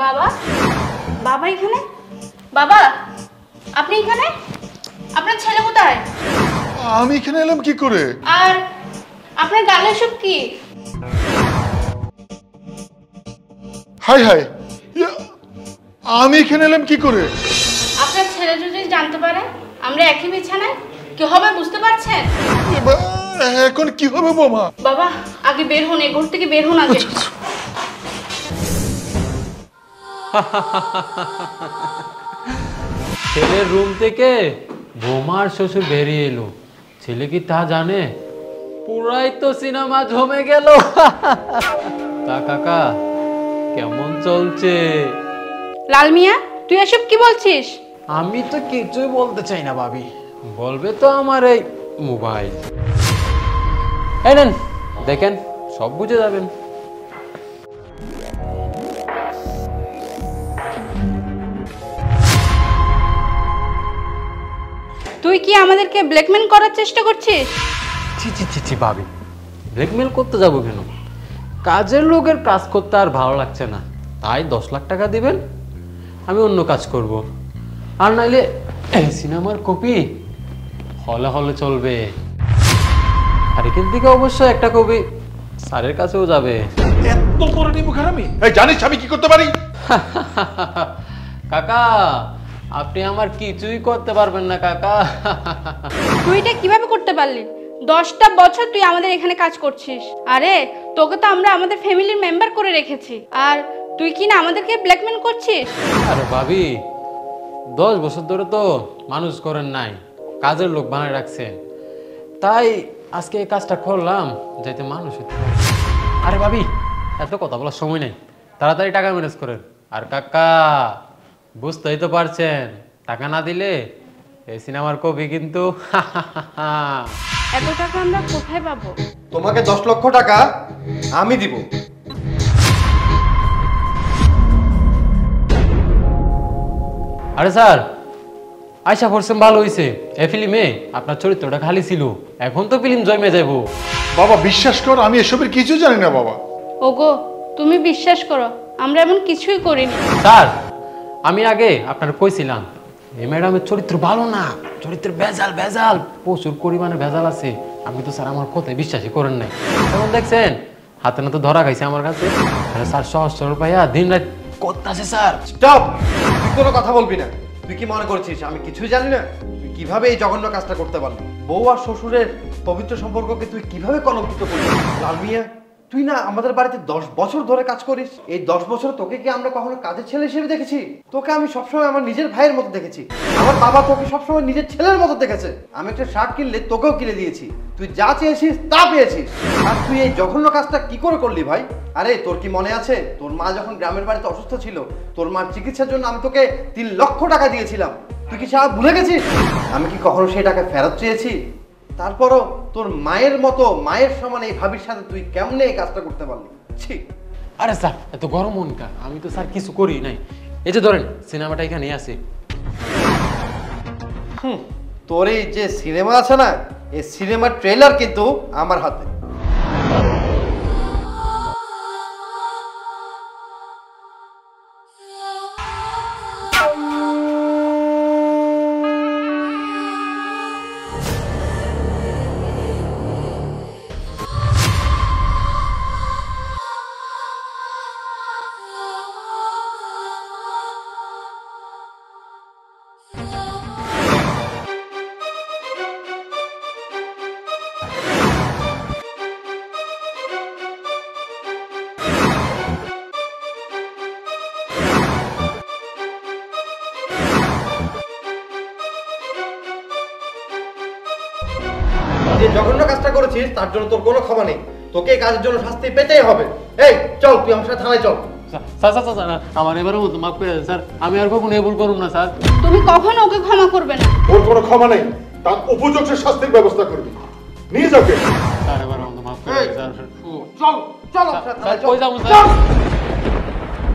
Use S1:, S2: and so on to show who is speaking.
S1: বাবা, বাবা এখানে? বাবা, আপনি এখানে? আপনার ছেলে কোথায়?
S2: আমি এখানে এলাম কি করে?
S1: আর আপনার গালে সব কি?
S2: হাই হাই, আমি এখানে এলাম কি করে?
S1: আপনার ছেলে যদি জানতে পারে আমরা একই বিছানায়, কি হবে বুঝতে পারছেন?
S2: এখন কি হবে বোমা?
S1: বাবা, আগে বের হন, এই ঘর থেকে বের হন আগে।
S3: ছেলের রুম থেকে বোমার শ্বশুর বেরিয়ে এলো। ছেলে কি তা জানে? পুরাই তো সিনেমা জমে গেল। তা কাকা কেমন চলছে?
S1: লাল মিয়া, তুই এসব কি বলছিস?
S3: আমি তো কিছুই বলতে চাই না ভাবি, বলবে তো আমার এই মোবাইল। এই নেন দেখেন, সব বুঝে যাবেন।
S1: তুই কি আমাদেরকে ব্ল্যাকমেল করার চেষ্টা করছিস?
S3: ছি ছি ছি ছি ভাবি, ব্ল্যাকমেল করতে যাবো কেন? কাজের লোকের কাজ করতে আর ভালো লাগছে না, তাই 10 লাখ টাকা দিবেন, আমি অন্য কাজ করব। আর নাইলে সিনেমার কপি হলে হলে চলবে। আর এখান থেকে অবশ্য একটা কপি স্যারের কাছেও যাবে।
S2: এত বড় নিমুখারামি! এই জানিস আমি কি করতে পারি?
S3: কাকা, আপনি আমার কিছুই করতে পারবেন না কাকা।
S1: তুই এটা কিভাবে করতে পারলি? 10টা বছর তুই আমাদের এখানে কাজ করছিস। আরে তোকে তো আমরা আমাদের ফ্যামিলির মেম্বার করে রেখেছি, আর তুই কি না আমাদেরকে ব্ল্যাকমেল করছিস?
S3: আরে ভাবি, 10 বছর ধরে তো মানুষ করেন নাই, কাজের লোক বানায় রাখছেন, তাই আজকে এই কাজটা করলাম যাতে মানুষ হতে পারে। আরে ভাবি, এত কথা বলার সময় নেই, তাড়াতাড়ি টাকা ম্যানেজ করেন। আর কাকা বুঝতেই তো পারছেন, টাকা না দিলে এই সিনেমার কপি কিন্তু।
S1: এত টাকা আমরা কোথায় পাবো?
S4: তোমাকে 10 লক্ষ টাকা আমি দিব।
S3: আরে স্যার, আয়সা পড়ছেন, ভালো হয়েছে। এই ফিল্মে আপনার চরিত্রটা খালি ছিল, এখন তো ফিল্ম জমে যাবো।
S2: বাবা বিশ্বাস কর, আমি এসবের কিছু জানি না বাবা।
S1: ওগো, তুমি বিশ্বাস করো, আমরা এমন কিছুই করিনি।
S3: স্যার, আমি আগে আপনার কইছিলাম এই ম্যাডামের চরিত্র ভালো না, চরিত্রের ভেজাল ভেজাল, প্রচুর পরিমাণে ভেজাল আছে। আপনি তো স্যার আমার কথায় বিশ্বাসই করেন নাই। এখন দেখছেন হাতে না তো ধরা খাইছে আমার কাছে। আরে স্যার সহজ সরল পাইয়া দিন রাত করতেছে স্যার।
S4: স্টপ! তুই কোনো কথা বলবি না। তুই কি মনে করছিস আমি কিছুই জানি না? তুই কিভাবে এই জঘন্য কাজটা করতে পারলি? বউ আর শ্বশুরের পবিত্র সম্পর্ককে তুই কিভাবে কলঙ্কিত করলি? লাল মিয়া, তুই না আমাদের বাড়িতে 10 বছর ধরে কাজ করিস। এই 10 বছর তোকে কি আমরা কখনো কাজের ছেলে হিসেবে দেখেছি? তোকে আমি সবসময় আমার নিজের ভাইয়ের মতো দেখেছি। আমার বাবা তোকে সবসময় নিজের ছেলের মতো দেখেছে। আমি একটা শার্ট কিনলে তোকেও কিনে দিয়েছি, তুই যা চেয়েছিস তা পেয়েছিস। আর তুই এই জঘন্য কাজটা কি করে করলি ভাই? আরে তোর কি মনে আছে, তোর মা যখন গ্রামের বাড়িতে অসুস্থ ছিল, তোর মার চিকিৎসার জন্য আমি তোকে 3 লক্ষ টাকা দিয়েছিলাম। তুই কি সব ভুলে গেছিস? আমি কি কখনো সেই টাকা ফেরত চেয়েছি? তারপরও তোর মায়ের মতো, মায়ের সমান এই ভাবির সাথে তুই কেমনে এই কাজটা করতে পারলি? ছি!
S3: আরে স্যার এত গরম মন কেন? আমি তো স্যার কিছু করি নাই। এই যে ধরেন সিনেমাটা এখানে আছে।
S4: তোর এই যে সিনেমা আছে না, এই সিনেমার ট্রেলার কিন্তু আমার হাতে। যে জঘন্য কাজটা করেছিস তার জন্য তোর কোনো ক্ষমা নেই। তোকে এই কাজের জন্য শাস্তি পেতেই হবে। এই চল, তুই আমার সাথে থানায় চল।
S3: স্যার স্যার স্যার আমার এবারের মতো মাফ করে দেন স্যার, আমি আর কখনো এই ভুল করব না স্যার।
S1: তুমি কখনো ওকে ক্ষমা করবে না।
S2: ওর কোনো ক্ষমা নেই, তার উপযুক্ত শাস্তির ব্যবস্থা করবি। নিয়ে যাবে।
S3: স্যার এবারের মতো মাফ করে দেন স্যার।
S4: চল চল আমার সাথে
S3: স্যার
S4: থানায়
S3: কই
S4: চল।
S3: যাবো স্যার?